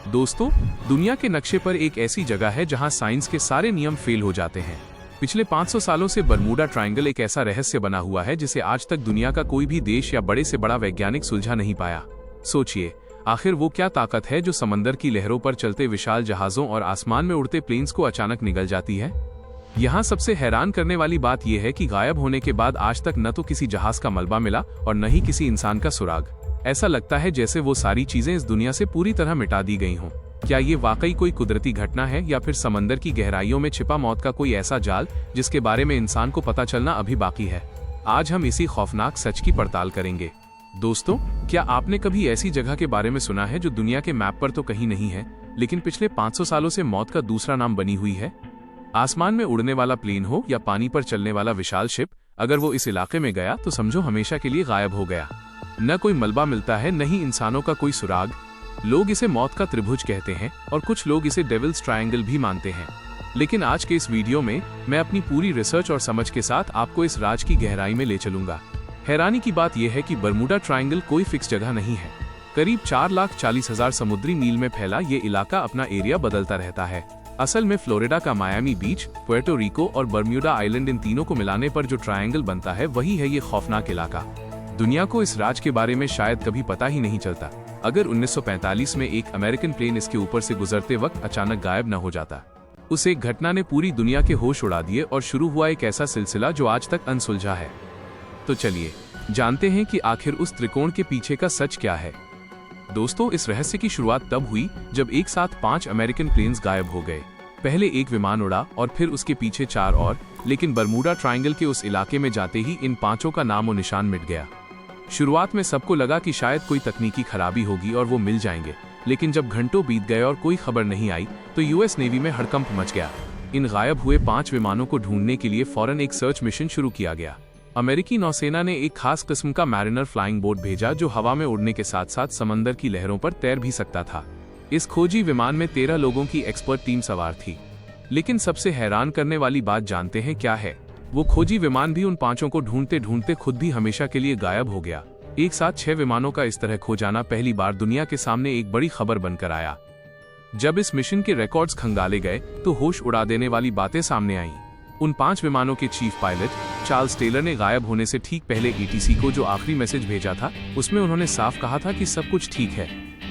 दोस्तों, दुनिया के नक्शे पर एक ऐसी जगह है जहां साइंस के सारे नियम फेल हो जाते हैं। पिछले 500 सालों से बरमूडा ट्रायंगल एक ऐसा रहस्य बना हुआ है जिसे आज तक दुनिया का कोई भी देश या बड़े से बड़ा वैज्ञानिक सुलझा नहीं पाया। सोचिए, आखिर वो क्या ताकत है जो समंदर की लहरों पर चलते विशाल जहाजों और आसमान में उड़ते प्लेन्स को अचानक निगल जाती है। यहाँ सबसे हैरान करने वाली बात यह है कि गायब होने के बाद आज तक न तो किसी जहाज का मलबा मिला और न ही किसी इंसान का सुराग। ऐसा लगता है जैसे वो सारी चीजें इस दुनिया से पूरी तरह मिटा दी गई हों। क्या ये वाकई कोई कुदरती घटना है या फिर समंदर की गहराइयों में छिपा मौत का कोई ऐसा जाल जिसके बारे में इंसान को पता चलना अभी बाकी है? आज हम इसी खौफनाक सच की पड़ताल करेंगे। दोस्तों, क्या आपने कभी ऐसी जगह के बारे में सुना है जो दुनिया के मैप पर तो कहीं नहीं है, लेकिन पिछले 500 सालों से मौत का दूसरा नाम बनी हुई है? आसमान में उड़ने वाला प्लेन हो या पानी पर चलने वाला विशाल शिप, अगर वो इस इलाके में गया तो समझो हमेशा के लिए गायब हो गया। न कोई मलबा मिलता है, न ही इंसानों का कोई सुराग। लोग इसे मौत का त्रिभुज कहते हैं और कुछ लोग इसे डेविल्स ट्रायंगल भी मानते हैं। लेकिन आज के इस वीडियो में मैं अपनी पूरी रिसर्च और समझ के साथ आपको इस राज की गहराई में ले चलूंगा। हैरानी की बात यह है कि बरमूडा ट्रायंगल कोई फिक्स जगह नहीं है। करीब 4,40,000 समुद्री मील में फैला ये इलाका अपना एरिया बदलता रहता है। असल में फ्लोरिडा का मायामी बीच, पुएर्टो रिको और बर्म्यूडा आइलैंड, इन तीनों को मिलाने पर जो ट्रायंगल बनता है वही है ये खौफनाक इलाका। दुनिया को इस राज के बारे में शायद कभी पता ही नहीं चलता अगर 1945 में एक अमेरिकन प्लेन इसके ऊपर से गुजरते वक्त अचानक गायब न हो जाता। उस एक घटना ने पूरी दुनिया के होश उड़ा दिए और शुरू हुआ एक ऐसा सिलसिला जो आज तक अनसुलझा है। तो चलिए जानते हैं कि आखिर उस त्रिकोण के पीछे का सच क्या है। दोस्तों, इस रहस्य की शुरुआत तब हुई जब एक साथ 5 अमेरिकन प्लेन्स गायब हो गए। पहले एक विमान उड़ा और फिर उसके पीछे 4 और, लेकिन बरमूडा ट्रायंगल के उस इलाके में जाते ही इन 5 का नामो निशान मिट गया। शुरुआत में सबको लगा कि शायद कोई तकनीकी खराबी होगी और वो मिल जाएंगे, लेकिन जब घंटों बीत गए और कोई खबर नहीं आई तो यूएस नेवी में हड़कंप मच गया। इन गायब हुए 5 विमानों को ढूंढने के लिए फौरन एक सर्च मिशन शुरू किया गया। अमेरिकी नौसेना ने एक खास किस्म का मैरिनर फ्लाइंग बोट भेजा जो हवा में उड़ने के साथ साथ समंदर की लहरों पर तैर भी सकता था। इस खोजी विमान में 13 लोगों की एक्सपर्ट टीम सवार थी। लेकिन सबसे हैरान करने वाली बात जानते हैं क्या है? वो खोजी विमान भी उन 5 को ढूंढते ढूंढते खुद भी हमेशा के लिए गायब हो गया। एक साथ 6 विमानों का इस तरह खो जाना पहली बार दुनिया के सामने एक बड़ी खबर बनकर आया। जब इस मिशन के रिकॉर्ड्स खंगाले गए तो होश उड़ा देने वाली बातें सामने आईं। उन 5 विमानों के चीफ पायलट चार्ल्स टेलर ने गायब होने से ठीक पहले एटीसी को जो आखिरी मैसेज भेजा था उसमें उन्होंने साफ कहा था कि सब कुछ ठीक है।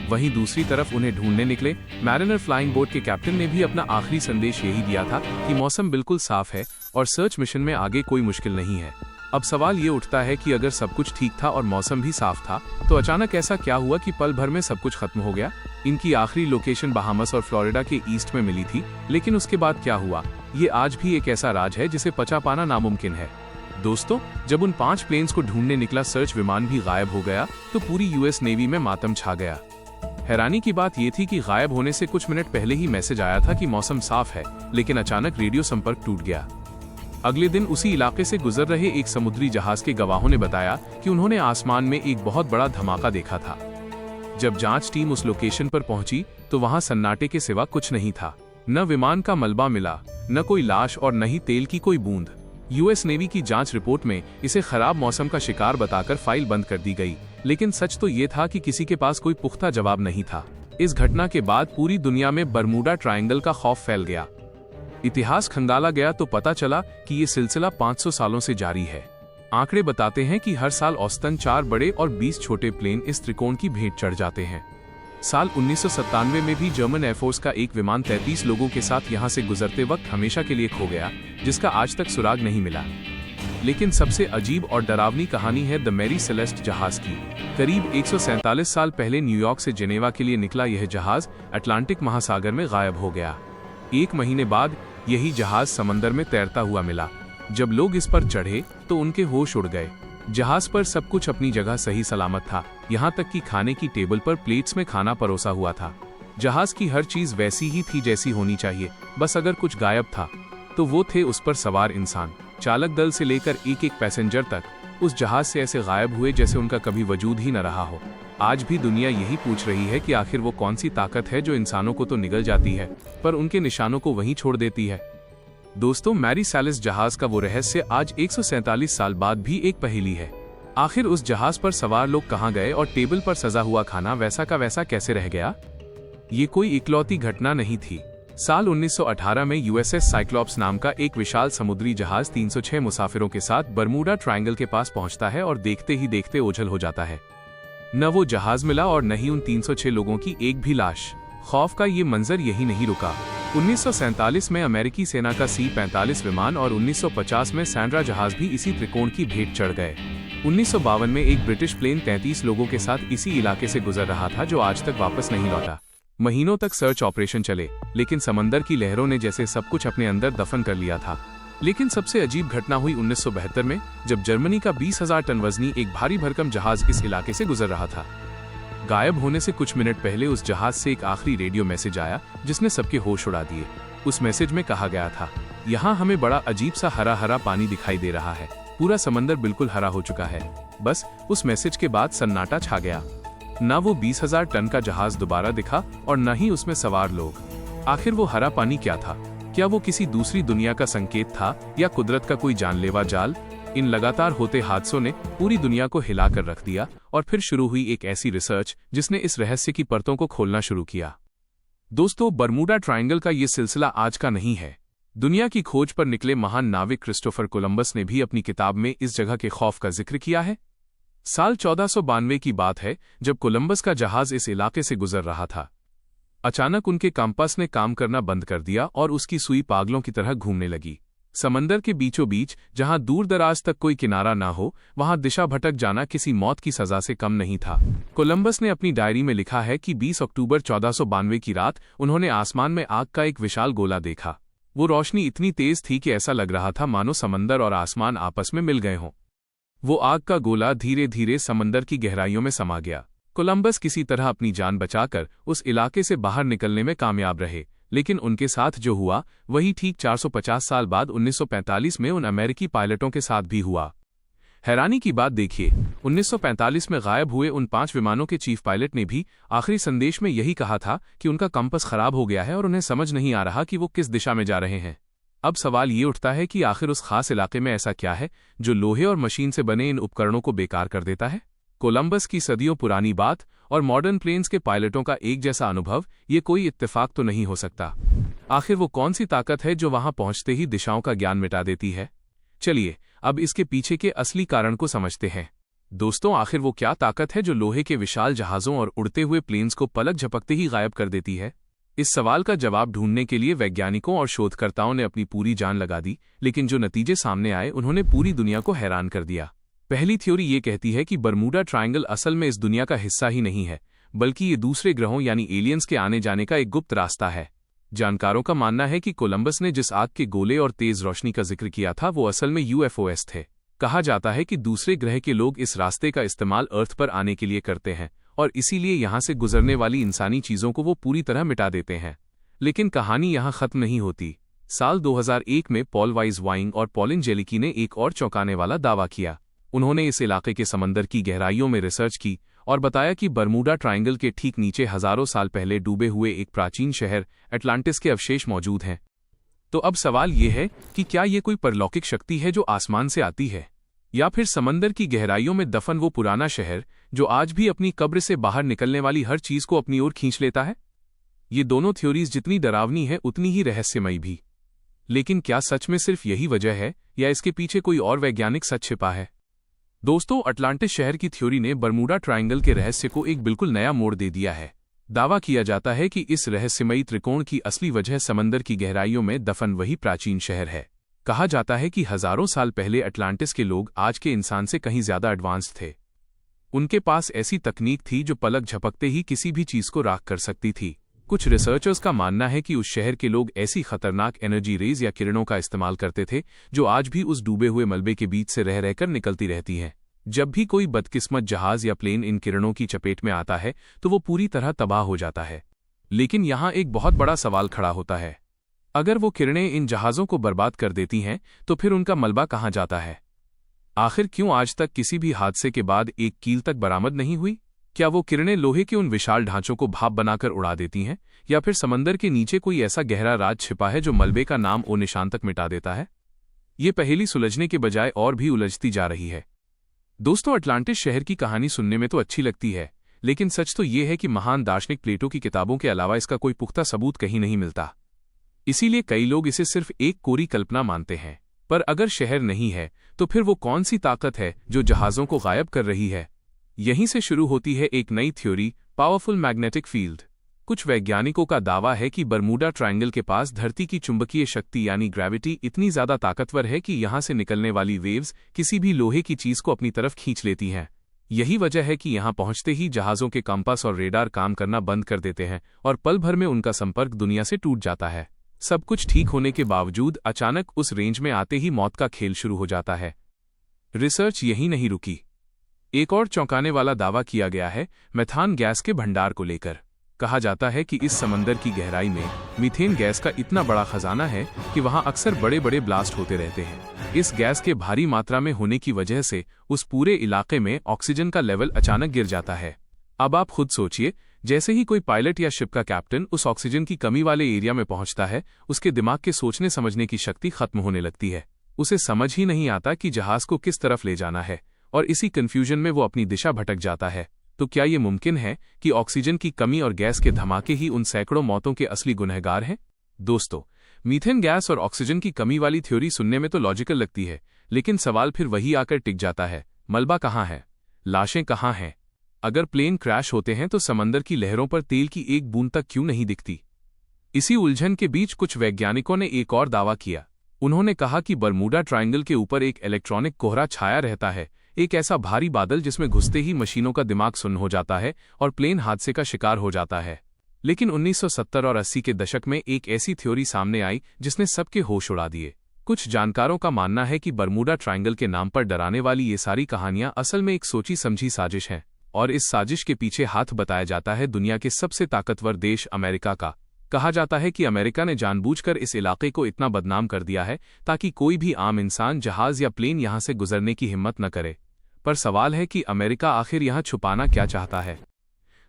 वहीं दूसरी तरफ उन्हें ढूंढने निकले मैरिनर फ्लाइंग बोट के कैप्टन ने भी अपना आखिरी संदेश यही दिया था कि मौसम बिल्कुल साफ है और सर्च मिशन में आगे कोई मुश्किल नहीं है। अब सवाल ये उठता है कि अगर सब कुछ ठीक था और मौसम भी साफ था तो अचानक ऐसा क्या हुआ कि पल भर में सब कुछ खत्म हो गया? इनकी आखिरी लोकेशन बहामस और फ्लोरिडा के ईस्ट में मिली थी, लेकिन उसके बाद क्या हुआ, ये आज भी एक ऐसा राज है जिसे पचा पाना नामुमकिन है। दोस्तों, जब उन 5 प्लेन्स को ढूंढने निकला सर्च विमान भी गायब हो गया तो पूरी यूएस नेवी में मातम छा गया। हैरानी की बात ये थी कि गायब होने से कुछ मिनट पहले ही मैसेज आया था कि मौसम साफ है, लेकिन अचानक रेडियो संपर्क टूट गया। अगले दिन उसी इलाके से गुजर रहे एक समुद्री जहाज के गवाहों ने बताया कि उन्होंने आसमान में एक बहुत बड़ा धमाका देखा था। जब जांच टीम उस लोकेशन पर पहुंची तो वहां सन्नाटे के सिवा कुछ नहीं था। न विमान का मलबा मिला, न कोई लाश और न ही तेल की कोई बूंद। यूएस नेवी की जांच रिपोर्ट में इसे खराब मौसम का शिकार बताकर फाइल बंद कर दी गई, लेकिन सच तो ये था कि किसी के पास कोई पुख्ता जवाब नहीं था। इस घटना के बाद पूरी दुनिया में बरमूडा ट्रायंगल का खौफ फैल गया। इतिहास खंगाला गया तो पता चला कि ये सिलसिला 500 सालों से जारी है। आंकड़े बताते हैं कि हर साल औसतन 4 बड़े और 20 छोटे प्लेन इस त्रिकोण की भेंट चढ़ जाते हैं। साल 1997 में भी जर्मन एयरफोर्स का एक विमान 33 लोगों के साथ यहां से गुजरते वक्त हमेशा के लिए खो गया, जिसका आज तक सुराग नहीं मिला। लेकिन सबसे अजीब और डरावनी कहानी है द मैरी सेलेस्ट जहाज की। करीब 147 साल पहले न्यूयॉर्क से जेनेवा के लिए निकला यह जहाज अटलांटिक महासागर में गायब हो गया। 1 महीने बाद यही जहाज समंदर में तैरता हुआ मिला। जब लोग इस पर चढ़े तो उनके होश उड़ गए। जहाज पर सब कुछ अपनी जगह सही सलामत था, यहाँ तक कि खाने की टेबल पर प्लेट्स में खाना परोसा हुआ था। जहाज की हर चीज वैसी ही थी जैसी होनी चाहिए, बस अगर कुछ गायब था तो वो थे उस पर सवार इंसान। चालक दल से लेकर एक पैसेंजर तक उस जहाज से ऐसे गायब हुए जैसे उनका कभी वजूद ही न रहा हो। आज भी दुनिया यही पूछ रही है कि आखिर वो कौन सी ताकत है जो इंसानों को तो निगल जाती है पर उनके निशानों को वहीं छोड़ देती है। दोस्तों, मैरी सेलेस्ट जहाज का वो रहस्य आज 147 साल बाद भी एक पहेली है। आखिर उस जहाज पर सवार लोग कहां गए और टेबल पर सजा हुआ खाना वैसा का वैसा कैसे रह गया? ये कोई इकलौती घटना नहीं थी। साल 1918 में यूएसएस साइक्लॉप्स नाम का एक विशाल समुद्री जहाज 306 मुसाफिरों के साथ बरमूडा ट्रायंगल के पास पहुंचता है और देखते ही देखते ओझल हो जाता है। न वो जहाज मिला और न ही उन 306 लोगों की एक भी लाश। खौफ का ये मंजर यही नहीं रुका। 1947 में अमेरिकी सेना का C-45 विमान और 1950 में सैंड्रा जहाज भी इसी त्रिकोण की भेंट चढ़ गए। 1952 में एक ब्रिटिश प्लेन 33 लोगों के साथ इसी इलाके से गुजर रहा था, जो आज तक वापस नहीं लौटा। महीनों तक सर्च ऑपरेशन चले, लेकिन समंदर की लहरों ने जैसे सब कुछ अपने अंदर दफन कर लिया था। लेकिन सबसे अजीब घटना हुई 1972 में, जब जर्मनी का 20,000 टन वजनी एक भारी भरकम जहाज इस इलाके से गुजर रहा था। गायब होने से कुछ मिनट पहले उस जहाज से एक आखिरी रेडियो मैसेज आया, जिसने सबके होश उड़ा दिए। उस मैसेज में कहा गया था, यहाँ हमें बड़ा अजीब सा हरा हरा पानी दिखाई दे रहा है। पूरा समंदर बिल्कुल हरा हो चुका है। बस उस मैसेज के बाद सन्नाटा छा गया। न वो 20,000 टन का जहाज दोबारा दिखा और न ही उसमें सवार लोग। आखिर वो हरा पानी क्या था? क्या वो किसी दूसरी दुनिया का संकेत था या कुदरत का कोई जानलेवा जाल? इन लगातार होते हादसों ने पूरी दुनिया को हिलाकर रख दिया और फिर शुरू हुई एक ऐसी रिसर्च जिसने इस रहस्य की परतों को खोलना शुरू किया। दोस्तों, बरमूडा ट्रायंगल का ये सिलसिला आज का नहीं है। दुनिया की खोज पर निकले महान नाविक क्रिस्टोफर कोलंबस ने भी अपनी किताब में इस जगह के खौफ का जिक्र किया है। साल 1492 की बात है, जब कोलंबस का जहाज इस इलाके से गुजर रहा था। अचानक उनके कंपास ने काम करना बंद कर दिया और उसकी सुई पागलों की तरह घूमने लगी। समंदर के बीचों बीच, जहां दूर दराज तक कोई किनारा ना हो, वहां दिशा भटक जाना किसी मौत की सजा से कम नहीं था। कोलंबस ने अपनी डायरी में लिखा है कि 20 अक्टूबर 1492 की रात उन्होंने आसमान में आग का एक विशाल गोला देखा। वो रोशनी इतनी तेज थी कि ऐसा लग रहा था मानो समंदर और आसमान आपस में मिल गए हों। वो आग का गोला धीरे धीरे समंदर की गहराइयों में समा गया। कोलंबस किसी तरह अपनी जान बचाकर उस इलाके से बाहर निकलने में कामयाब रहे, लेकिन उनके साथ जो हुआ वही ठीक 450 साल बाद 1945 में उन अमेरिकी पायलटों के साथ भी हुआ। हैरानी की बात देखिए, 1945 में गायब हुए उन 5 विमानों के चीफ पायलट ने भी आखिरी संदेश में यही कहा था कि उनका कंपास खराब हो गया है और उन्हें समझ नहीं आ रहा कि वो किस दिशा में जा रहे हैं। अब सवाल ये उठता है कि आखिर उस खास इलाके में ऐसा क्या है जो लोहे और मशीन से बने इन उपकरणों को बेकार कर देता है? कोलंबस की सदियों पुरानी बात और मॉडर्न प्लेन्स के पायलटों का एक जैसा अनुभव, ये कोई इत्तेफाक तो नहीं हो सकता। आखिर वो कौन सी ताकत है जो वहां पहुंचते ही दिशाओं का ज्ञान मिटा देती है? चलिए अब इसके पीछे के असली कारण को समझते हैं। दोस्तों, आखिर वो क्या ताकत है जो लोहे के विशाल जहाजों और उड़ते हुए प्लेन्स को पलक झपकते ही गायब कर देती है? इस सवाल का जवाब ढूंढने के लिए वैज्ञानिकों और शोधकर्ताओं ने अपनी पूरी जान लगा दी, लेकिन जो नतीजे सामने आए उन्होंने पूरी दुनिया को हैरान कर दिया। पहली थ्योरी ये कहती है कि बरमूडा ट्रायंगल असल में इस दुनिया का हिस्सा ही नहीं है, बल्कि ये दूसरे ग्रहों यानी एलियंस के आने जाने का एक गुप्त रास्ता है। जानकारों का मानना है कि कोलंबस ने जिस आग के गोले और तेज रोशनी का जिक्र किया था वो असल में UFOs थे। कहा जाता है कि दूसरे ग्रह के लोग इस रास्ते का इस्तेमाल अर्थ पर आने के लिए करते हैं और इसीलिए यहां से गुजरने वाली इंसानी चीजों को वो पूरी तरह मिटा देते हैं। लेकिन कहानी यहां खत्म नहीं होती। साल 2001 में पॉल वाइज़वाइंग और पॉलिन जेलिकी ने एक और चौंकाने वाला दावा किया। उन्होंने इस इलाके के समंदर की गहराइयों में रिसर्च की और बताया कि बरमूडा ट्रायंगल के ठीक नीचे हजारों साल पहले डूबे हुए एक प्राचीन शहर अटलांटिस के अवशेष मौजूद हैं। तो अब सवाल ये है कि क्या ये कोई परलौकिक शक्ति है जो आसमान से आती है, या फिर समंदर की गहराइयों में दफन वो पुराना शहर जो आज भी अपनी कब्र से बाहर निकलने वाली हर चीज को अपनी ओर खींच लेता है? ये दोनों थ्योरीज जितनी डरावनी है उतनी ही रहस्यमयी भी। लेकिन क्या सच में सिर्फ यही वजह है या इसके पीछे कोई और वैज्ञानिक सच छिपा है? दोस्तों, अटलांटिस शहर की थ्योरी ने बरमूडा ट्रायंगल के रहस्य को एक बिल्कुल नया मोड़ दे दिया है। दावा किया जाता है कि इस रहस्यमयी त्रिकोण की असली वजह समंदर की गहराइयों में दफन वही प्राचीन शहर है। कहा जाता है कि हजारों साल पहले अटलांटिस के लोग आज के इंसान से कहीं ज्यादा एडवांस थे। उनके पास ऐसी तकनीक थी जो पलक झपकते ही किसी भी चीज को राख कर सकती थी। कुछ रिसर्चर्स का मानना है कि उस शहर के लोग ऐसी खतरनाक एनर्जी रेज या किरणों का इस्तेमाल करते थे जो आज भी उस डूबे हुए मलबे के बीच से रह रहकर निकलती रहती हैं। जब भी कोई बदकिस्मत जहाज या प्लेन इन किरणों की चपेट में आता है तो वो पूरी तरह तबाह हो जाता है। लेकिन यहाँ एक बहुत बड़ा सवाल खड़ा होता है। अगर वो किरणें इन जहाज़ों को बर्बाद कर देती हैं तो फिर उनका मलबा कहाँ जाता है? आखिर क्यों आज तक किसी भी हादसे के बाद एक कील तक बरामद नहीं हुई? क्या वो किरणें लोहे के उन विशाल ढांचों को भाप बनाकर उड़ा देती हैं, या फिर समंदर के नीचे कोई ऐसा गहरा राज छिपा है जो मलबे का नाम ओ निशान तक मिटा देता है? ये पहेली सुलझने के बजाय और भी उलझती जा रही है। दोस्तों, अटलांटिस शहर की कहानी सुनने में तो अच्छी लगती है, लेकिन सच तो ये है कि महान दार्शनिक प्लेटो की किताबों के अलावा इसका कोई पुख्ता सबूत कहीं नहीं मिलता। इसीलिए कई लोग इसे सिर्फ एक कोरी कल्पना मानते हैं। पर अगर शहर नहीं है तो फिर वो कौन सी ताकत है जो जहाज़ों को गायब कर रही है? यहीं से शुरू होती है एक नई थ्योरी, पावरफुल मैग्नेटिक फील्ड। कुछ वैज्ञानिकों का दावा है कि बरमूडा ट्रायंगल के पास धरती की चुंबकीय शक्ति यानी ग्रेविटी इतनी ज्यादा ताकतवर है कि यहां से निकलने वाली वेव्स किसी भी लोहे की चीज को अपनी तरफ खींच लेती हैं। यही वजह है कि यहां पहुंचते ही जहाजों के कंपास और रेडार काम करना बंद कर देते हैं और पल भर में उनका संपर्क दुनिया से टूट जाता है। सब कुछ ठीक होने के बावजूद अचानक उस रेंज में आते ही मौत का खेल शुरू हो जाता है। रिसर्च यही नहीं रुकी। एक और चौंकाने वाला दावा किया गया है मेथान गैस के भंडार को लेकर। कहा जाता है कि इस समंदर की गहराई में मीथेन गैस का इतना बड़ा खजाना है कि वहां अक्सर बड़े बड़े ब्लास्ट होते रहते हैं। इस गैस के भारी मात्रा में होने की वजह से उस पूरे इलाके में ऑक्सीजन का लेवल अचानक गिर जाता है। अब आप खुद सोचिए, जैसे ही कोई पायलट या शिप का कैप्टन उस ऑक्सीजन की कमी वाले एरिया में पहुंचता है, उसके दिमाग के सोचने समझने की शक्ति खत्म होने लगती है। उसे समझ ही नहीं आता कि जहाज को किस तरफ ले जाना है और इसी कंफ्यूजन में वो अपनी दिशा भटक जाता है। तो क्या ये मुमकिन है कि ऑक्सीजन की कमी और गैस के धमाके ही उन सैकड़ों मौतों के असली गुनहगार हैं? दोस्तों, मीथेन गैस और ऑक्सीजन की कमी वाली थ्योरी सुनने में तो लॉजिकल लगती है, लेकिन सवाल फिर वही आकर टिक जाता है, मलबा कहाँ है? लाशें कहाँ हैं? अगर प्लेन क्रैश होते हैं तो समंदर की लहरों पर तेल की एक बूंद तक क्यों नहीं दिखती? इसी उलझन के बीच कुछ वैज्ञानिकों ने एक और दावा किया। उन्होंने कहा कि बरमूडा ट्रायंगल के ऊपर एक इलेक्ट्रॉनिक कोहरा छाया रहता है, एक ऐसा भारी बादल जिसमें घुसते ही मशीनों का दिमाग सुन्न हो जाता है और प्लेन हादसे का शिकार हो जाता है। लेकिन 1970 और 80 के दशक में एक ऐसी थ्योरी सामने आई जिसने सबके होश उड़ा दिए। कुछ जानकारों का मानना है कि बरमूडा ट्रायंगल के नाम पर डराने वाली ये सारी कहानियां असल में एक सोची समझी साजिश हैं, और इस साजिश के पीछे हाथ बताया जाता है दुनिया के सबसे ताकतवर देश अमेरिका का। कहा जाता है कि अमेरिका ने जानबूझकर इस इलाके को इतना बदनाम कर दिया है ताकि कोई भी आम इंसान, जहाज या प्लेन यहां से गुजरने की हिम्मत न करे। पर सवाल है कि अमेरिका आखिर यहां छुपाना क्या चाहता है?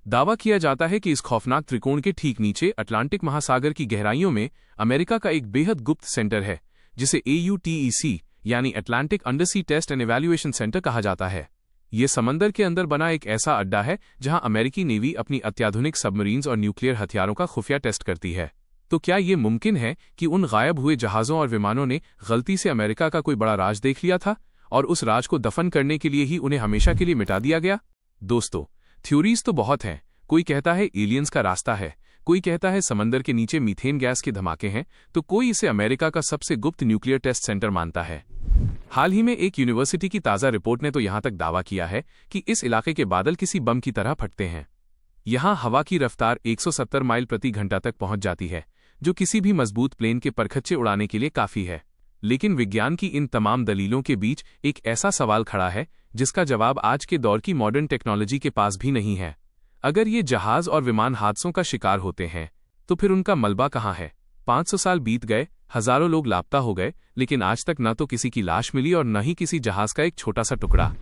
दावा किया जाता है कि इस खौफनाक त्रिकोण के ठीक नीचे अटलांटिक महासागर की गहराइयों में अमेरिका का एक बेहद गुप्त सेंटर है, जिसे AUTEC यानी Atlantic undersea test and evaluation centre कहा जाता है। ये समंदर के अंदर बना एक ऐसा अड्डा है जहां अमेरिकी नेवी अपनी अत्याधुनिक सबमरीन्स और न्यूक्लियर हथियारों का खुफिया टेस्ट करती है। तो क्या ये मुमकिन है कि उन गायब हुए जहाज़ों और विमानों ने गलती से अमेरिका का कोई बड़ा राज देख लिया था और उस राज को दफन करने के लिए ही उन्हें हमेशा के लिए मिटा दिया गया? दोस्तों, थ्योरीज तो बहुत हैं। कोई कहता है एलियंस का रास्ता है, कोई कहता है समंदर के नीचे मीथेन गैस के धमाके हैं, तो कोई इसे अमेरिका का सबसे गुप्त न्यूक्लियर टेस्ट सेंटर मानता है। हाल ही में एक यूनिवर्सिटी की ताज़ा रिपोर्ट ने तो यहां तक दावा किया है कि इस इलाके के बादल किसी बम की तरह फटते हैं। यहां हवा की रफ्तार 170 माइल प्रति घंटा तक पहुंच जाती है, जो किसी भी मजबूत प्लेन के परखच्चे उड़ाने के लिए काफी है। लेकिन विज्ञान की इन तमाम दलीलों के बीच एक ऐसा सवाल खड़ा है जिसका जवाब आज के दौर की मॉडर्न टेक्नोलॉजी के पास भी नहीं है। अगर ये जहाज और विमान हादसों का शिकार होते हैं तो फिर उनका मलबा कहाँ है? 500 साल बीत गए, हजारों लोग लापता हो गए, लेकिन आज तक न तो किसी की लाश मिली और न ही किसी जहाज का एक छोटा सा टुकड़ा।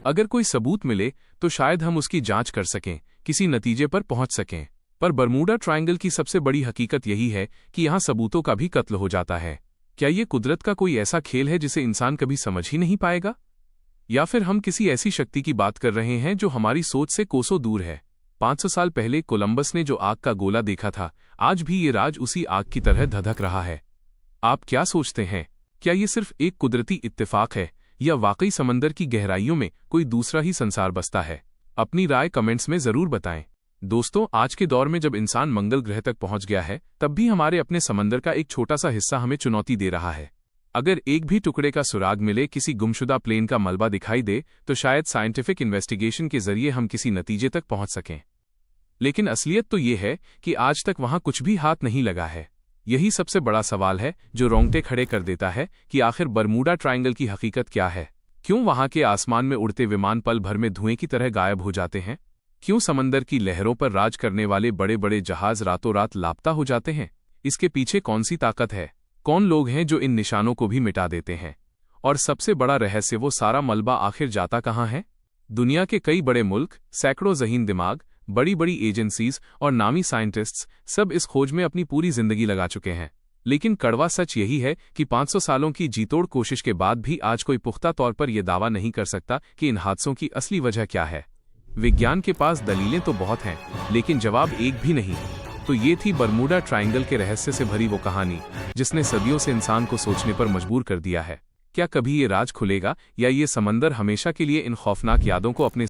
अगर कोई सबूत मिले तो शायद हम उसकी जांच कर सकें, किसी नतीजे पर पहुंच सकें। पर बरमूडा ट्रायंगल की सबसे बड़ी हकीकत यही है कि यहां सबूतों का भी कत्ल हो जाता है। क्या ये कुदरत का कोई ऐसा खेल है जिसे इंसान कभी समझ ही नहीं पाएगा? या फिर हम किसी ऐसी शक्ति की बात कर रहे हैं जो हमारी सोच से कोसों दूर है? 500 साल पहले कोलंबस ने जो आग का गोला देखा था, आज भी ये राज उसी आग की तरह धधक रहा है। आप क्या सोचते हैं? क्या ये सिर्फ एक कुदरती इत्तेफाक है या वाकई समंदर की गहराइयों में कोई दूसरा ही संसार बसता है? अपनी राय कमेंट्स में जरूर बताएं। दोस्तों, आज के दौर में जब इंसान मंगल ग्रह तक पहुंच गया है, तब भी हमारे अपने समंदर का एक छोटा सा हिस्सा हमें चुनौती दे रहा है। अगर एक भी टुकड़े का सुराग मिले, किसी गुमशुदा प्लेन का मलबा दिखाई दे, तो शायद साइंटिफिक इन्वेस्टिगेशन के जरिए हम किसी नतीजे तक पहुंच सकें। लेकिन असलियत तो ये है कि आज तक वहां कुछ भी हाथ नहीं लगा है। यही सबसे बड़ा सवाल है जो रोंगटे खड़े कर देता है कि आखिर बरमूडा ट्रायंगल की हकीकत क्या है? क्यों वहां के आसमान में उड़ते विमान पल भर में धुएं की तरह गायब हो जाते हैं? क्यों समंदर की लहरों पर राज करने वाले बड़े बड़े जहाज रातों रात लापता हो जाते हैं? इसके पीछे कौन सी ताकत है? कौन लोग हैं जो इन निशानों को भी मिटा देते हैं? और सबसे बड़ा रहस्य, वो सारा मलबा आखिर जाता कहाँ है? दुनिया के कई बड़े मुल्क, सैकड़ों ज़हीन दिमाग, बड़ी बड़ी एजेंसीज और नामी साइंटिस्ट्स सब इस खोज में अपनी पूरी जिंदगी लगा चुके हैं। लेकिन कड़वा सच यही है कि 500 सालों की जीतोड़ कोशिश के बाद भी आज कोई पुख्ता तौर पर यह दावा नहीं कर सकता कि इन हादसों की असली वजह क्या है। विज्ञान के पास दलीलें तो बहुत हैं, लेकिन जवाब एक भी नहीं। तो ये थी बरमूडा ट्रायंगल के रहस्य से भरी वो कहानी, जिसने सदियों से इंसान को सोचने पर मजबूर कर दिया है। क्या कभी ये राज खुलेगा, या ये समंदर हमेशा के लिए इन खौफनाक यादों को अपने